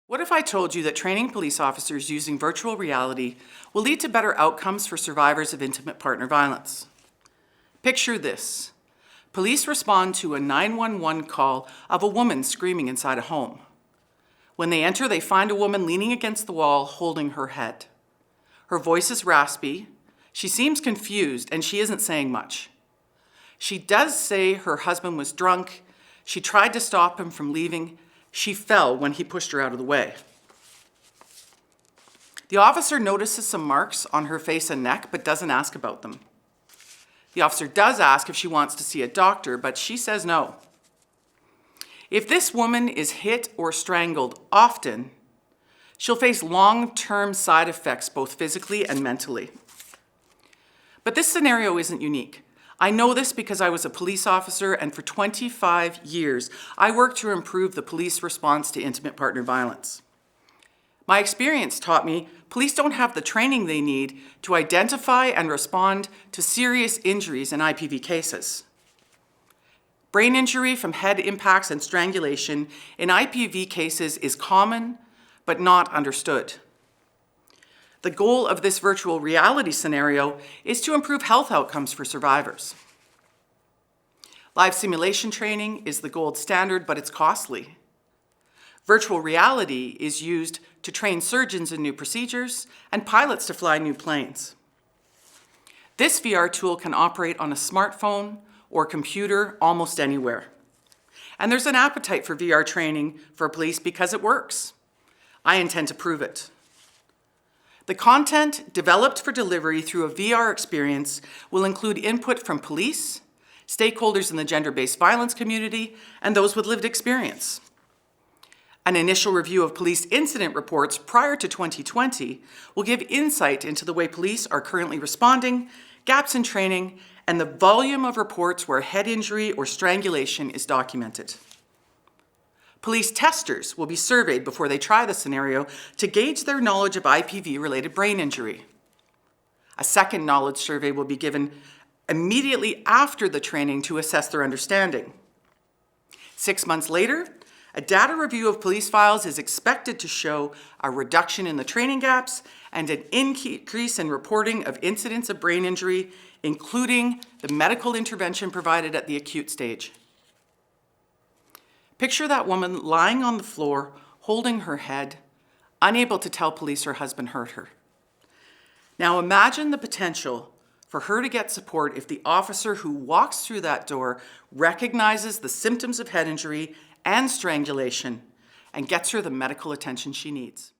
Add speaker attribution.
Speaker 1: What if I told you that training police officers using virtual reality will lead to better outcomes for survivors of intimate partner violence? Picture this. Police respond to a 911 call of a woman screaming inside a home. When they enter, they find a woman leaning against the wall, holding her head. Her voice is raspy, she seems confused, and she isn't saying much. She does say her husband was drunk, she tried to stop him from leaving, she fell when he pushed her out of the way. The officer notices some marks on her face and neck, but doesn't ask about them. The officer does ask if she wants to see a doctor, but she says no. If this woman is hit or strangled often, she'll face long-term side effects, both physically and mentally. But this scenario isn't unique. I know this because I was a police officer, and for 25 years, I worked to improve the police response to intimate partner violence. My experience taught me police don't have the training they need to identify and respond to serious injuries in IPV cases. Brain injury from head impacts and strangulation in IPV cases is common, but not understood. The goal of this virtual reality scenario is to improve health outcomes for survivors. Live simulation training is the gold standard, but it's costly. Virtual reality is used to train surgeons in new procedures and pilots to fly new planes. This VR tool can operate on a smartphone or computer almost anywhere. And there's an appetite for VR training for police because it works. I intend to prove it. The content developed for delivery through a VR experience will include input from police, stakeholders in the gender-based violence community, and those with lived experience. An initial review of police incident reports prior to 2020 will give insight into the way police are currently responding, gaps in training, and the volume of reports where head injury or strangulation is documented. Police testers will be surveyed before they try the scenario to gauge their knowledge of IPV-related brain injury. A second knowledge survey will be given immediately after the training to assess their understanding. 6 months later, a data review of police files is expected to show a reduction in the training gaps and an increase in reporting of incidents of brain injury, including the medical intervention provided at the acute stage. Picture that woman lying on the floor, holding her head, unable to tell police her husband hurt her. Now imagine the potential for her to get support if the officer who walks through that door recognizes the symptoms of head injury and strangulation and gets her the medical attention she needs.